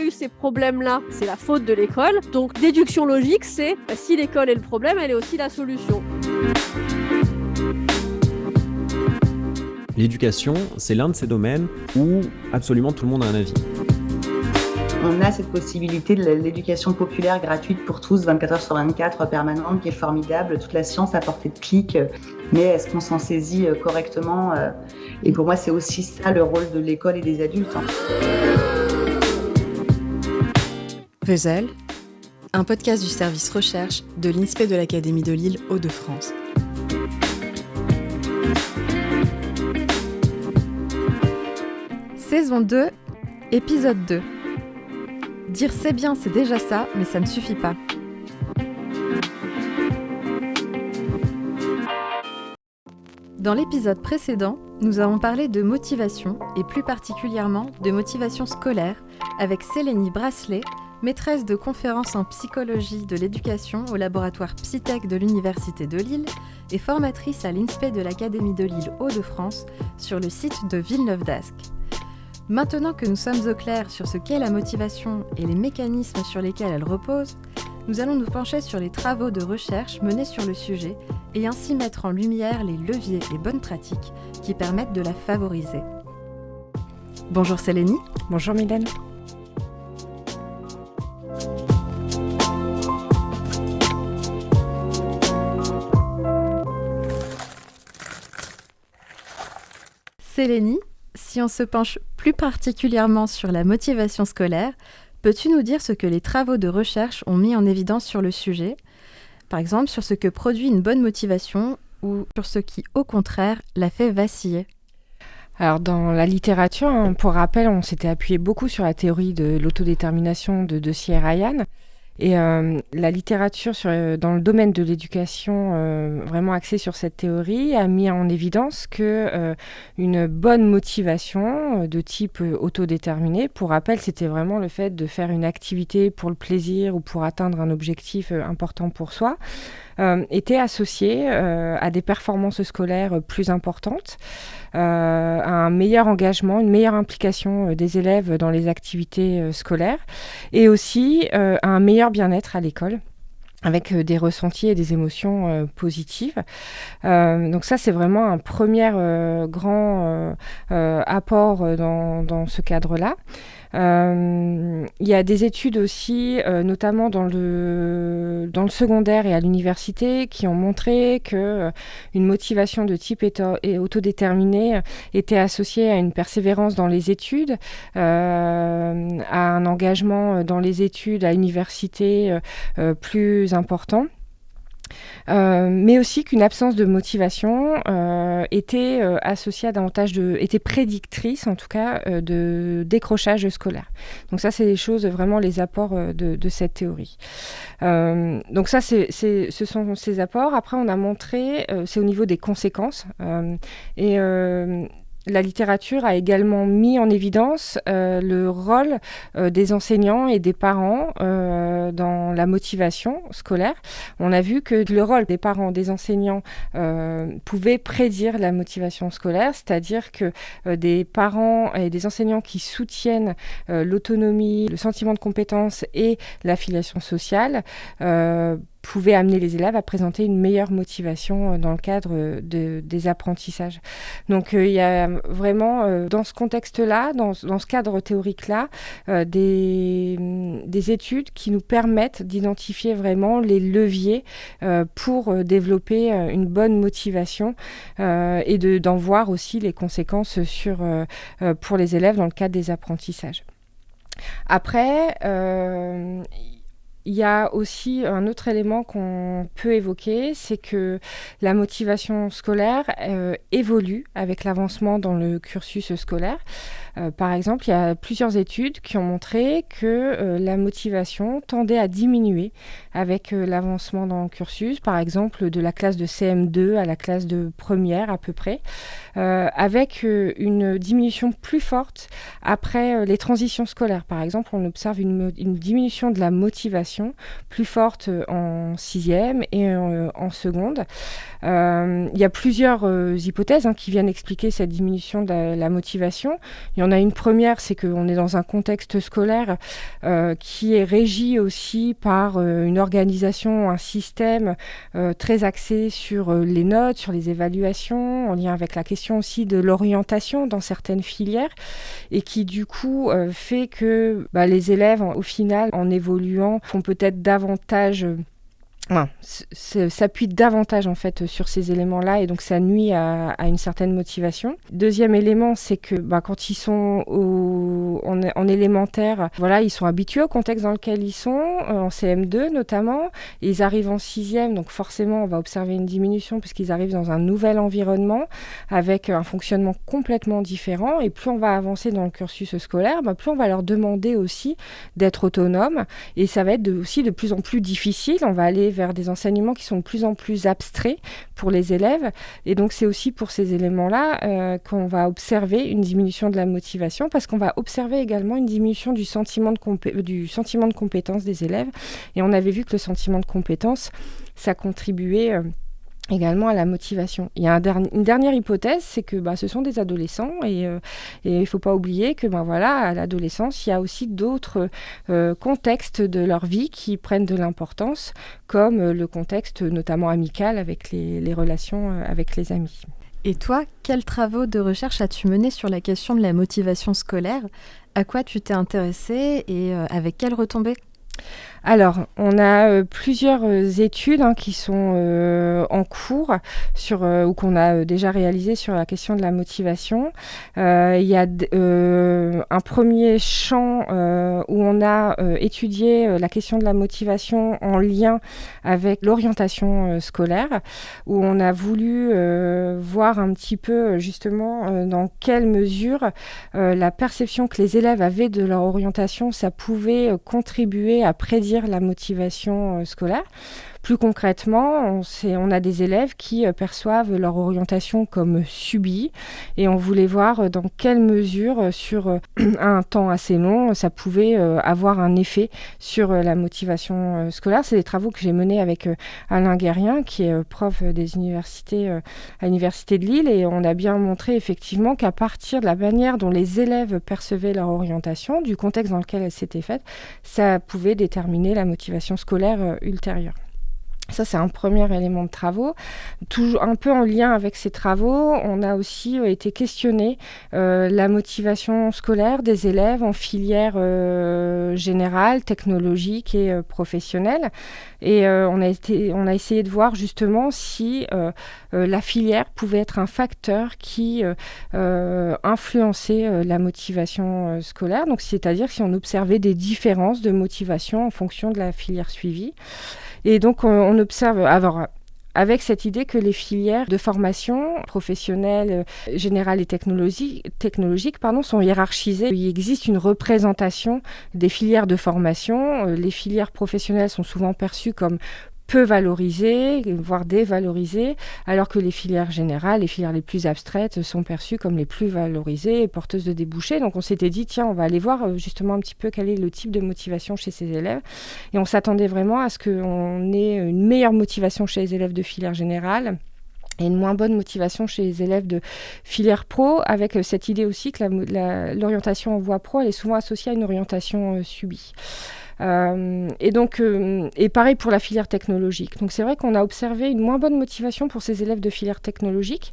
eu ces problèmes-là, c'est la faute de l'école. Donc déduction logique, c'est si l'école est le problème, elle est aussi la solution. L'éducation, c'est l'un de ces domaines où absolument tout le monde a un avis. On a cette possibilité de l'éducation populaire gratuite pour tous, 24 heures sur 24, permanente, qui est formidable, toute la science à portée de clic, mais est-ce qu'on s'en saisit correctement? Et pour moi, c'est aussi ça le rôle de l'école et des adultes. Puzzle, un podcast du service recherche de l'INSPE de l'Académie de Lille Hauts-de-France. Saison 2, épisode 2. Dire c'est bien, c'est déjà ça, mais ça ne suffit pas. Dans l'épisode précédent, nous avons parlé de motivation, et plus particulièrement de motivation scolaire, avec Sélénie Brasselet, maîtresse de conférences en psychologie de l'éducation au laboratoire Psytech de l'Université de Lille et formatrice à l'INSPE de l'Académie de Lille Hauts-de-France sur le site de Villeneuve-d'Ascq. Maintenant que nous sommes au clair sur ce qu'est la motivation et les mécanismes sur lesquels elle repose, nous allons nous pencher sur les travaux de recherche menés sur le sujet et ainsi mettre en lumière les leviers et bonnes pratiques qui permettent de la favoriser. Bonjour Sélénie. Bonjour Mylène. Sélénie, si on se penche plus particulièrement sur la motivation scolaire, peux-tu nous dire ce que les travaux de recherche ont mis en évidence sur le sujet ? Par exemple, sur ce que produit une bonne motivation ou sur ce qui, au contraire, la fait vaciller. Alors dans la littérature, pour rappel, on s'était appuyé beaucoup sur la théorie de l'autodétermination de Deci et Ryan. Et la littérature dans le domaine de l'éducation, vraiment axée sur cette théorie, a mis en évidence que une bonne motivation de type autodéterminé, pour rappel, c'était vraiment le fait de faire une activité pour le plaisir ou pour atteindre un objectif important pour soi, était associée à des performances scolaires plus importantes, à un meilleur engagement, une meilleure implication des élèves dans les activités scolaires et aussi à un meilleur bien-être à l'école avec des ressentis et des émotions positives. Donc ça, c'est vraiment un premier grand apport dans ce cadre-là. Il y a des études aussi, notamment dans le secondaire et à l'université, qui ont montré que une motivation de type autodéterminé était associée à une persévérance dans les études, à un engagement dans les études à l'université plus important. Mais aussi qu'une absence de motivation était associée à était prédictrice en tout cas de décrochage scolaire. Donc ça, c'est vraiment les apports de cette théorie. Donc ça, ce sont ces apports. Après, on a montré, c'est au niveau des conséquences la littérature a également mis en évidence le rôle des enseignants et des parents dans la motivation scolaire. On a vu que le rôle des parents, des enseignants pouvait prédire la motivation scolaire, c'est-à-dire que des parents et des enseignants qui soutiennent l'autonomie, le sentiment de compétence et l'affiliation sociale pouvaient amener les élèves à présenter une meilleure motivation dans le cadre des apprentissages. Donc il y a vraiment, dans ce contexte-là, dans ce cadre théorique-là, des études qui nous permettent d'identifier vraiment les leviers pour développer une bonne motivation et d'en voir aussi les conséquences pour les élèves dans le cadre des apprentissages. Après, il y a aussi un autre élément qu'on peut évoquer, c'est que la motivation scolaire évolue avec l'avancement dans le cursus scolaire. Par exemple, il y a plusieurs études qui ont montré que la motivation tendait à diminuer avec l'avancement dans le cursus, par exemple de la classe de CM2 à la classe de première à peu près, avec une diminution plus forte après les transitions scolaires. Par exemple, on observe une diminution de la motivation motivation, plus forte en 6e et en seconde. Il y a plusieurs hypothèses qui viennent expliquer cette diminution de la motivation. Il y en a une première, c'est qu'on est dans un contexte scolaire qui est régi aussi par une organisation, un système très axé sur les notes, sur les évaluations, en lien avec la question aussi de l'orientation dans certaines filières, et qui du coup fait que les élèves, au final, en évoluant, font peut-être davantage... s'appuie davantage en fait sur ces éléments-là, et donc ça nuit à une certaine motivation. Deuxième élément, c'est que quand ils sont en élémentaire, ils sont habitués au contexte dans lequel ils sont, en CM2 notamment, et ils arrivent en 6e, donc forcément on va observer une diminution puisqu'ils arrivent dans un nouvel environnement avec un fonctionnement complètement différent, et plus on va avancer dans le cursus scolaire, plus on va leur demander aussi d'être autonomes, et ça va être aussi de plus en plus difficile. On va aller vers des enseignements qui sont de plus en plus abstraits pour les élèves. Et donc, c'est aussi pour ces éléments-là qu'on va observer une diminution de la motivation, parce qu'on va observer également une diminution du sentiment de compétence des élèves. Et on avait vu que le sentiment de compétence, ça contribuait également à la motivation. Il y a une dernière hypothèse, c'est que ce sont des adolescents, et il ne faut pas oublier que à l'adolescence, il y a aussi d'autres contextes de leur vie qui prennent de l'importance, comme le contexte notamment amical avec les relations avec les amis. Et toi, quels travaux de recherche as-tu menés sur la question de la motivation scolaire ? À quoi tu t'es intéressée et avec quelles retombées ? Alors, on a plusieurs études qui sont en cours ou qu'on a déjà réalisées sur la question de la motivation. Il y a un premier champ où on a étudié la question de la motivation en lien avec l'orientation scolaire, où on a voulu voir un petit peu justement dans quelle mesure la perception que les élèves avaient de leur orientation, ça pouvait contribuer à prédire la motivation scolaire. Plus concrètement, on a des élèves qui perçoivent leur orientation comme subie, et on voulait voir dans quelle mesure, sur un temps assez long, ça pouvait avoir un effet sur la motivation scolaire. C'est des travaux que j'ai menés avec Alain Guérien, qui est prof des universités à l'Université de Lille, et on a bien montré effectivement qu'à partir de la manière dont les élèves percevaient leur orientation, du contexte dans lequel elle s'était faite, ça pouvait déterminer la motivation scolaire ultérieure. Ça, c'est un premier élément de travaux. Toujours un peu en lien avec ces travaux, on a aussi été questionner la motivation scolaire des élèves en filière générale, technologique et professionnelle. Et on a essayé de voir justement si la filière pouvait être un facteur qui influençait la motivation scolaire. Donc, c'est-à-dire si on observait des différences de motivation en fonction de la filière suivie. Et donc, on observe avec cette idée que les filières de formation professionnelle, générale et technologique, sont hiérarchisées. Il existe une représentation des filières de formation. Les filières professionnelles sont souvent perçues comme peu valorisées, voire dévalorisées, alors que les filières générales, les filières les plus abstraites, sont perçues comme les plus valorisées et porteuses de débouchés. Donc on s'était dit, tiens, on va aller voir justement un petit peu quel est le type de motivation chez ces élèves. Et on s'attendait vraiment à ce qu'on ait une meilleure motivation chez les élèves de filière générale et une moins bonne motivation chez les élèves de filière pro, avec cette idée aussi que l'orientation en voie pro, elle est souvent associée à une orientation subie. Et pareil pour la filière technologique. Donc c'est vrai qu'on a observé une moins bonne motivation pour ces élèves de filière technologique,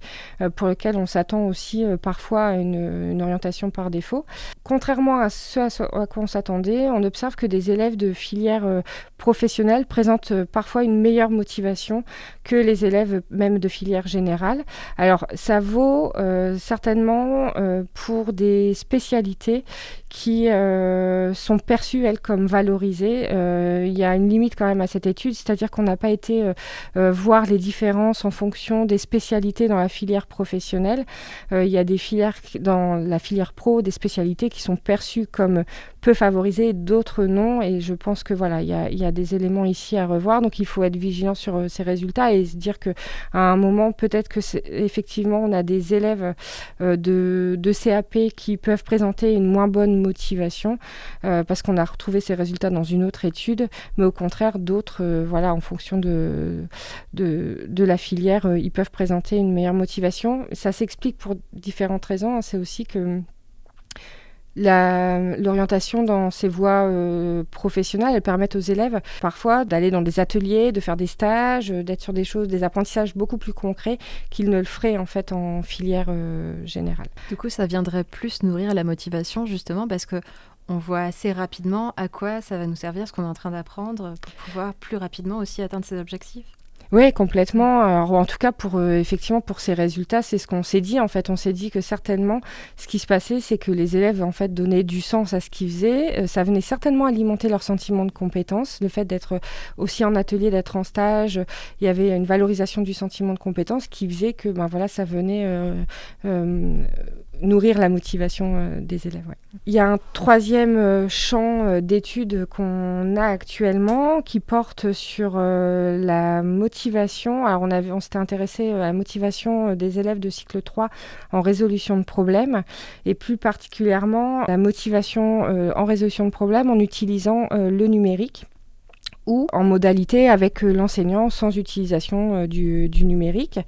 pour lesquels on s'attend aussi parfois à une orientation par défaut. Contrairement à ce à quoi on s'attendait, on observe que des élèves de filière professionnelle présentent parfois une meilleure motivation que les élèves même de filière générale. Alors ça vaut certainement pour des spécialités qui sont perçues, elles, comme valorisées. Il y a une limite quand même à cette étude, c'est-à-dire qu'on n'a pas été voir les différences en fonction des spécialités dans la filière professionnelle. Il y a des filières dans la filière pro, des spécialités qui sont perçues comme peut favoriser, d'autres non. Et je pense que voilà, il y a des éléments ici à revoir. Donc il faut être vigilant sur ces résultats et se dire qu'à un moment, peut-être que effectivement, on a des élèves de CAP qui peuvent présenter une moins bonne motivation parce qu'on a retrouvé ces résultats dans une autre étude. Mais au contraire, d'autres, voilà, en fonction de la filière, ils peuvent présenter une meilleure motivation. Ça s'explique pour différentes raisons. C'est aussi que l'orientation dans ces voies professionnelles, elles permettent aux élèves parfois d'aller dans des ateliers, de faire des stages, d'être sur des apprentissages beaucoup plus concrets qu'ils ne le feraient en fait en filière générale. Du coup, ça viendrait plus nourrir la motivation justement parce que on voit assez rapidement à quoi ça va nous servir ce qu'on est en train d'apprendre pour pouvoir plus rapidement aussi atteindre ses objectifs. Oui, complètement. Alors, en tout cas, effectivement, pour ces résultats, c'est ce qu'on s'est dit. En fait, on s'est dit que certainement, ce qui se passait, c'est que les élèves, en fait, donnaient du sens à ce qu'ils faisaient. Ça venait certainement alimenter leur sentiment de compétence. Le fait d'être aussi en atelier, d'être en stage, il y avait une valorisation du sentiment de compétence qui faisait que, ça venait nourrir la motivation des élèves. Ouais. Il y a un troisième champ d'études qu'on a actuellement qui porte sur la motivation. Alors on s'était intéressé à la motivation des élèves de cycle 3 en résolution de problèmes et plus particulièrement la motivation en résolution de problèmes en utilisant le numérique ou en modalité avec l'enseignant sans utilisation du numérique.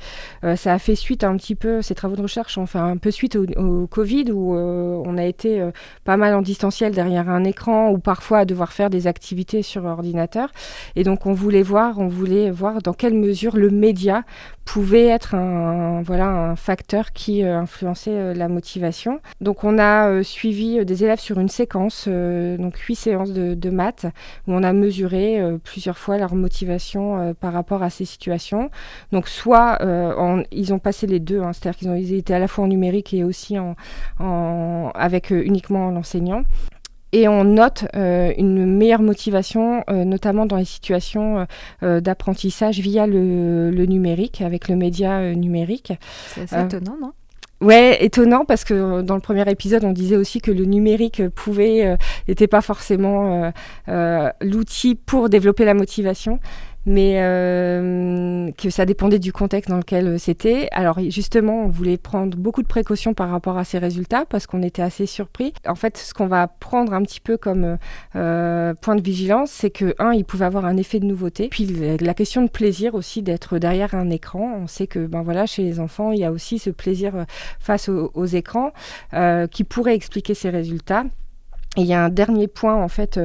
Ça a fait suite un petit peu, ces travaux de recherche ont fait un peu suite au Covid où on a été pas mal en distanciel derrière un écran ou parfois à devoir faire des activités sur ordinateur. Et donc on voulait voir dans quelle mesure le média pouvait être un facteur qui influençait la motivation. Donc on a suivi des élèves sur une séquence, donc 8 séances de maths, où on a mesuré plusieurs fois leur motivation par rapport à ces situations. Donc soit ils ont passé les deux, c'est-à-dire qu'ils étaient à la fois en numérique et aussi avec uniquement l'enseignant. Et on note une meilleure motivation, notamment dans les situations d'apprentissage via le numérique, avec le média numérique. C'est assez étonnant, non ? Ouais, étonnant parce que dans le premier épisode, on disait aussi que le numérique n'était pas forcément l'outil pour développer la motivation, mais que ça dépendait du contexte dans lequel c'était. Alors justement, on voulait prendre beaucoup de précautions par rapport à ces résultats parce qu'on était assez surpris. En fait, ce qu'on va prendre un petit peu comme point de vigilance, c'est que, il pouvait avoir un effet de nouveauté. Puis la question de plaisir aussi d'être derrière un écran. On sait que chez les enfants, il y a aussi ce plaisir face aux écrans qui pourrait expliquer ces résultats. Et il y a un dernier point en fait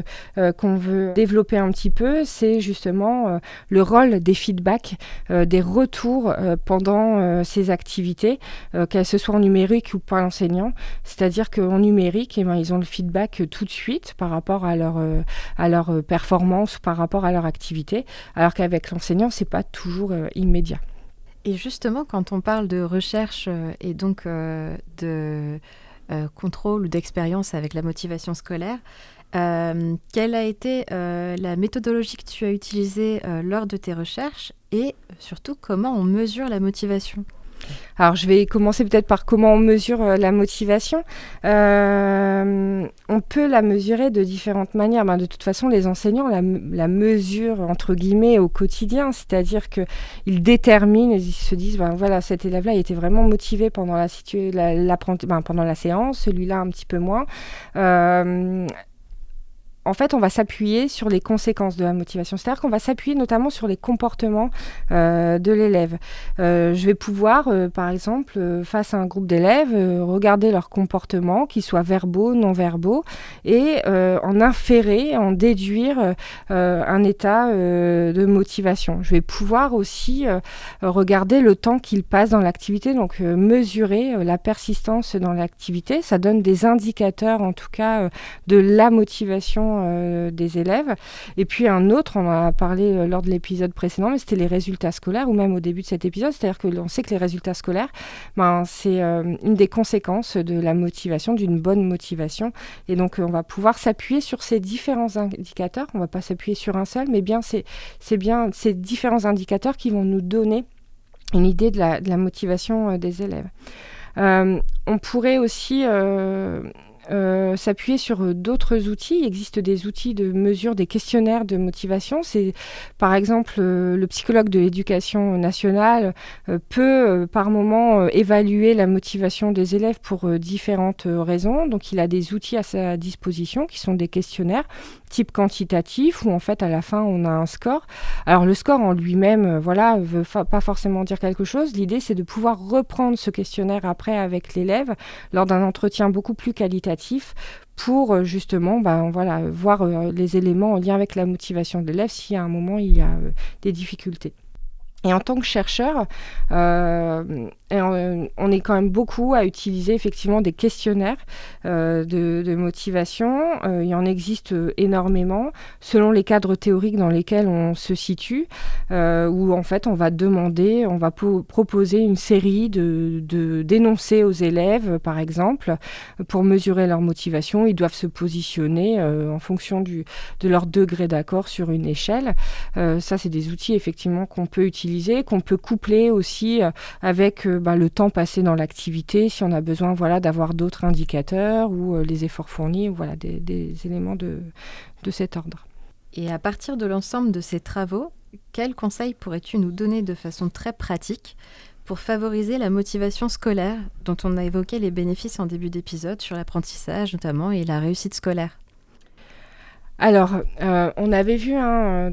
qu'on veut développer un petit peu, c'est justement le rôle des feedbacks, des retours pendant ces activités, qu'elles se soient en numérique ou par l'enseignant. C'est-à-dire qu'en numérique, ils ont le feedback tout de suite par rapport à leur performance, par rapport à leur activité, alors qu'avec l'enseignant, c'est pas toujours immédiat. Et justement, quand on parle de recherche et donc de contrôle ou d'expérience avec la motivation scolaire, quelle a été la méthodologie que tu as utilisée lors de tes recherches et surtout comment on mesure la motivation ? Alors, je vais commencer peut-être par comment on mesure la motivation. On peut la mesurer de différentes manières. De toute façon, les enseignants la mesurent, entre guillemets, au quotidien. C'est-à-dire qu'ils déterminent, ils se disent, cet élève-là, il était vraiment motivé pendant pendant la séance, celui-là un petit peu moins. En fait, on va s'appuyer sur les conséquences de la motivation. C'est-à-dire qu'on va s'appuyer notamment sur les comportements de l'élève. Je vais pouvoir, par exemple, face à un groupe d'élèves, regarder leurs comportements, qu'ils soient verbaux, non-verbaux, et en inférer, en déduire un état de motivation. Je vais pouvoir aussi regarder le temps qu'ils passent dans l'activité, donc mesurer la persistance dans l'activité. Ça donne des indicateurs, en tout cas, de la motivation des élèves. Et puis un autre, on en a parlé lors de l'épisode précédent, mais c'était les résultats scolaires, ou même au début de cet épisode, c'est-à-dire qu'on sait que les résultats scolaires, c'est une des conséquences de la motivation, d'une bonne motivation. Et donc on va pouvoir s'appuyer sur ces différents indicateurs, on ne va pas s'appuyer sur un seul, mais c'est bien ces différents indicateurs qui vont nous donner une idée de la motivation des élèves. On pourrait aussi s'appuyer sur d'autres outils. Il existe des outils de mesure des questionnaires de motivation. C'est, par exemple, le psychologue de l'éducation nationale peut par moment évaluer la motivation des élèves pour différentes raisons. Donc il a des outils à sa disposition qui sont des questionnaires type quantitatif où en fait à la fin on a un score. Alors le score en lui-même veut pas forcément dire quelque chose. L'idée c'est de pouvoir reprendre ce questionnaire après avec l'élève lors d'un entretien beaucoup plus qualitatif pour justement voir les éléments en lien avec la motivation de l'élève si à un moment il y a des difficultés. Et en tant que chercheur, on est quand même beaucoup à utiliser effectivement des questionnaires de motivation. Il y en existe énormément selon les cadres théoriques dans lesquels on se situe, où en fait on va proposer une série d'énoncés aux élèves, par exemple, pour mesurer leur motivation. Ils doivent se positionner en fonction de leur degré d'accord sur une échelle. Ça, c'est des outils effectivement qu'on peut utiliser, qu'on peut coupler aussi avec le temps passé dans l'activité, si on a besoin d'avoir d'autres indicateurs ou les efforts fournis, ou des éléments de cet ordre. Et à partir de l'ensemble de ces travaux, quels conseils pourrais-tu nous donner de façon très pratique pour favoriser la motivation scolaire, dont on a évoqué les bénéfices en début d'épisode sur l'apprentissage notamment et la réussite scolaire ? Alors, on avait vu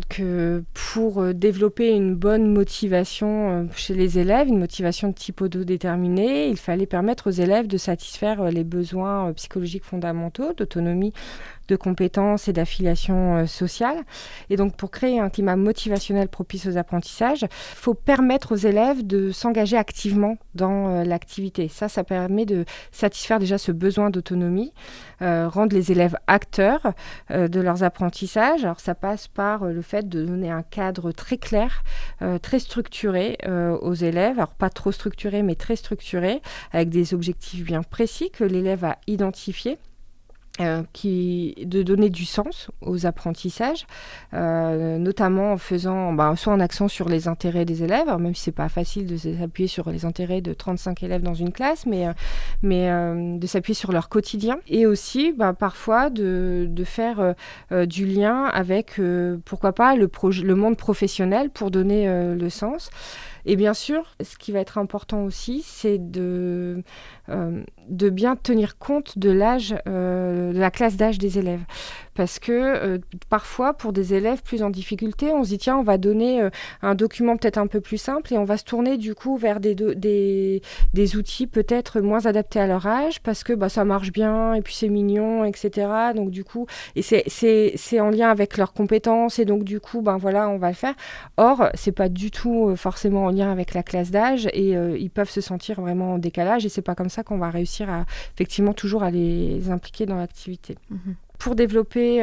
que pour développer une bonne motivation chez les élèves, une motivation de type autodéterminé, il fallait permettre aux élèves de satisfaire les besoins psychologiques fondamentaux, d'autonomie, de compétences et d'affiliation sociale. Et donc, pour créer un climat motivationnel propice aux apprentissages, il faut permettre aux élèves de s'engager activement dans l'activité. Ça permet de satisfaire déjà ce besoin d'autonomie, rendre les élèves acteurs de leurs apprentissages. Alors, ça passe par le fait de donner un cadre très clair, très structuré aux élèves. Alors, pas trop structuré, mais très structuré, avec des objectifs bien précis que l'élève a identifiés. De donner du sens aux apprentissages, notamment en faisant soit en accent sur les intérêts des élèves, même si c'est pas facile de s'appuyer sur les intérêts de 35 élèves dans une classe, mais de s'appuyer sur leur quotidien, et aussi parfois de faire du lien avec pourquoi pas le monde professionnel pour donner le sens. Et bien sûr, ce qui va être important aussi, c'est de bien tenir compte de l'âge, de la classe d'âge des élèves. Parce que parfois, pour des élèves plus en difficulté, on se dit tiens, on va donner un document peut-être un peu plus simple et on va se tourner du coup vers des outils peut-être moins adaptés à leur âge parce que ça marche bien et puis c'est mignon, etc. Donc du coup, et c'est en lien avec leurs compétences et donc du coup, on va le faire. Or, c'est pas du tout forcément en lien avec la classe d'âge et ils peuvent se sentir vraiment en décalage et c'est pas comme ça qu'on va réussir effectivement toujours à les impliquer dans l'activité. Mmh. Pour développer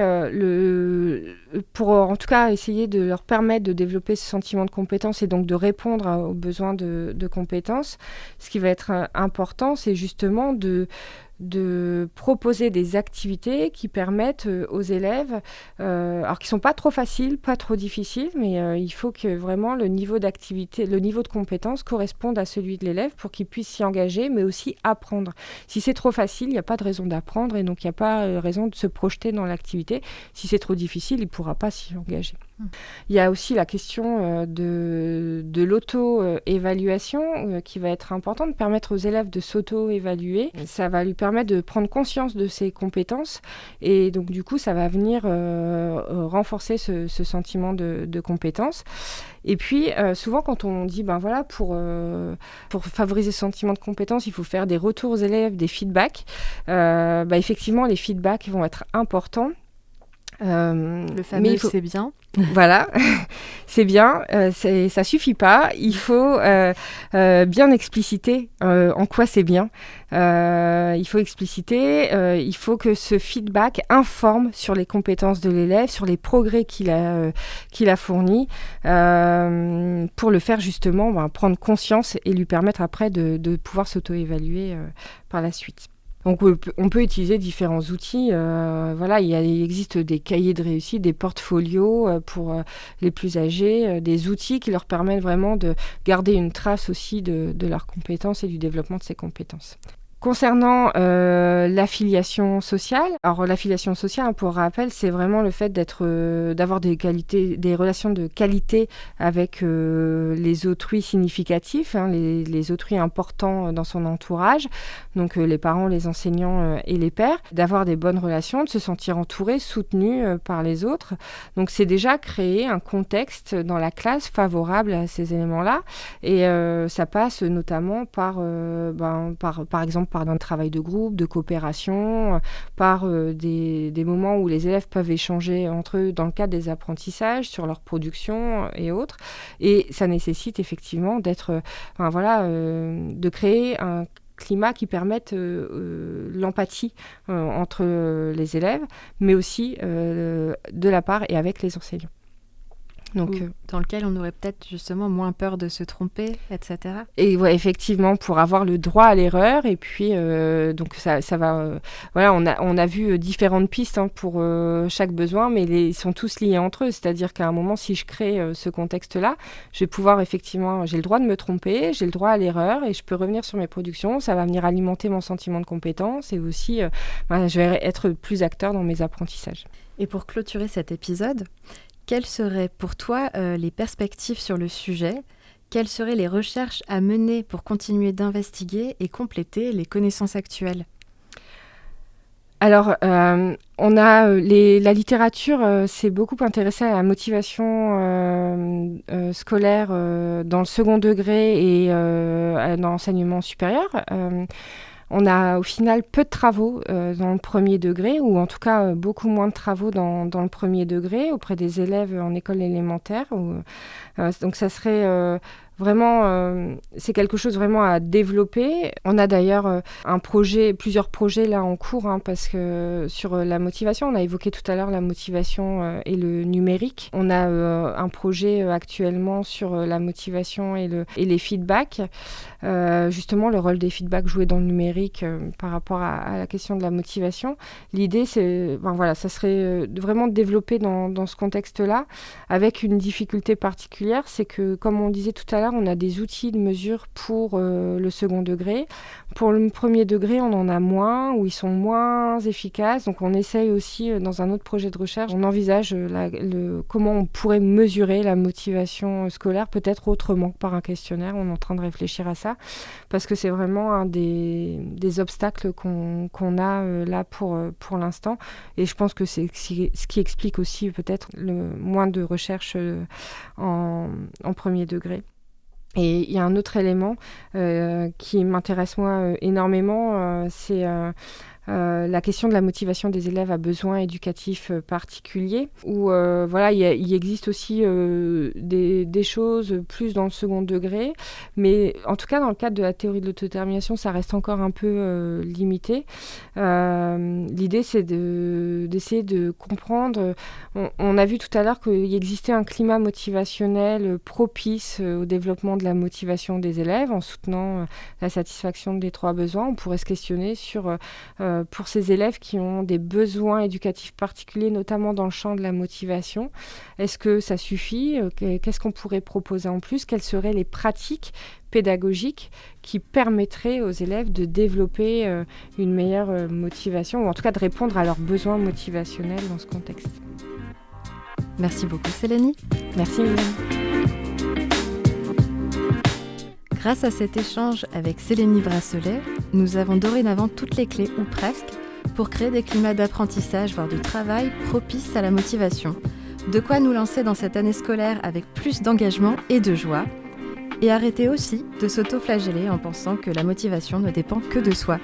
pour en tout cas essayer de leur permettre de développer ce sentiment de compétence et donc de répondre aux besoins de compétences, ce qui va être important, c'est justement de proposer des activités qui permettent aux élèves, alors qui ne sont pas trop faciles, pas trop difficiles, mais il faut que vraiment le niveau d'activité, le niveau de compétence corresponde à celui de l'élève pour qu'il puisse s'y engager, mais aussi apprendre. Si c'est trop facile, il n'y a pas de raison d'apprendre et donc il n'y a pas raison de se projeter dans l'activité. Si c'est trop difficile, il ne pourra pas s'y engager. Il y a aussi la question de l'auto-évaluation qui va être importante, de permettre aux élèves de s'auto-évaluer. Ça va lui permettre de prendre conscience de ses compétences et donc du coup ça va venir renforcer ce sentiment de compétence. Et puis souvent quand on dit pour favoriser ce sentiment de compétence, il faut faire des retours aux élèves, des feedbacks. Effectivement les feedbacks vont être importants. Le fameux c'est bien. Voilà, c'est bien, ça suffit pas. Il faut bien expliciter en quoi c'est bien. Il faut expliciter, il faut que ce feedback informe sur les compétences de l'élève, sur les progrès qu'il a fournis, pour le faire justement prendre conscience et lui permettre après de pouvoir s'auto-évaluer par la suite. Donc on peut utiliser différents outils. Il existe des cahiers de réussite, des portfolios pour les plus âgés, des outils qui leur permettent vraiment de garder une trace aussi de leurs compétences et du développement de ces compétences. Concernant l'affiliation sociale, alors l'affiliation sociale, pour rappel, c'est vraiment le fait d'avoir des relations de qualité avec les autrui significatifs, les autrui importants dans son entourage, donc les parents, les enseignants et les pairs, d'avoir des bonnes relations, de se sentir entouré, soutenu par les autres. Donc c'est déjà créer un contexte dans la classe favorable à ces éléments-là, et ça passe notamment par exemple par un travail de groupe, de coopération, par des moments où les élèves peuvent échanger entre eux dans le cadre des apprentissages, sur leur production et autres. Et ça nécessite effectivement de créer un climat qui permette l'empathie entre les élèves, mais aussi de la part et avec les enseignants. Donc, dans lequel on aurait peut-être justement moins peur de se tromper, etc. Et ouais, effectivement, pour avoir le droit à l'erreur. Et puis, donc ça va... on a vu différentes pistes pour chaque besoin, mais ils sont tous liés entre eux. C'est-à-dire qu'à un moment, si je crée ce contexte-là, je vais pouvoir effectivement... J'ai le droit de me tromper, j'ai le droit à l'erreur et je peux revenir sur mes productions. Ça va venir alimenter mon sentiment de compétence et aussi, je vais être plus acteur dans mes apprentissages. Et pour clôturer cet épisode... Quelles seraient pour toi les perspectives sur le sujet ? Quelles seraient les recherches à mener pour continuer d'investiguer et compléter les connaissances actuelles ? Alors, la littérature s'est beaucoup intéressée à la motivation scolaire dans le second degré et dans l'enseignement supérieur. On a au final peu de travaux dans le premier degré, ou en tout cas beaucoup moins de travaux dans le premier degré auprès des élèves en école élémentaire. Donc ça serait vraiment, c'est quelque chose vraiment à développer. On a d'ailleurs plusieurs projets là en cours, parce que sur la motivation, on a évoqué tout à l'heure la motivation et le numérique. On a un projet actuellement sur la motivation et les feedbacks. Justement, le rôle des feedbacks joués dans le numérique par rapport à la question de la motivation. L'idée, c'est, ça serait vraiment de développer dans ce contexte-là, avec une difficulté particulière, c'est que, comme on disait tout à l'heure, on a des outils de mesure pour le second degré. Pour le premier degré, on en a moins, ou ils sont moins efficaces. Donc, on essaye aussi, dans un autre projet de recherche, on envisage comment on pourrait mesurer la motivation scolaire, peut-être autrement que par un questionnaire. On est en train de réfléchir à ça, parce que c'est vraiment un des obstacles qu'on a là pour l'instant. Et je pense que c'est ce qui explique aussi peut-être le moins de recherche en premier degré. Et il y a un autre élément qui m'intéresse moi énormément, c'est la question de la motivation des élèves à besoins éducatifs particuliers, où il existe aussi des choses plus dans le second degré, mais en tout cas dans le cadre de la théorie de l'autodétermination, ça reste encore un peu limité. L'idée, c'est d'essayer de comprendre. On a vu tout à l'heure qu'il existait un climat motivationnel propice au développement de la motivation des élèves en soutenant la satisfaction des 3 besoins. On pourrait se questionner sur pour ces élèves qui ont des besoins éducatifs particuliers, notamment dans le champ de la motivation. Est-ce que ça suffit ? Qu'est-ce qu'on pourrait proposer en plus ? Quelles seraient les pratiques pédagogiques qui permettraient aux élèves de développer une meilleure motivation, ou en tout cas de répondre à leurs besoins motivationnels dans ce contexte ? Merci beaucoup Sélénie. Merci Mylène. Grâce à cet échange avec Sélénie Brasselet, nous avons dorénavant toutes les clés, ou presque, pour créer des climats d'apprentissage, voire de travail, propices à la motivation. De quoi nous lancer dans cette année scolaire avec plus d'engagement et de joie, et arrêter aussi de s'auto-flageller en pensant que la motivation ne dépend que de soi.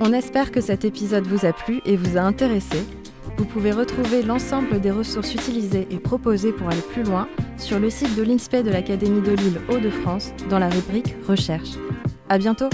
On espère que cet épisode vous a plu et vous a intéressé. Vous pouvez retrouver l'ensemble des ressources utilisées et proposées pour aller plus loin sur le site de l'INSPE de l'Académie de Lille Hauts-de-France dans la rubrique Recherche. À bientôt!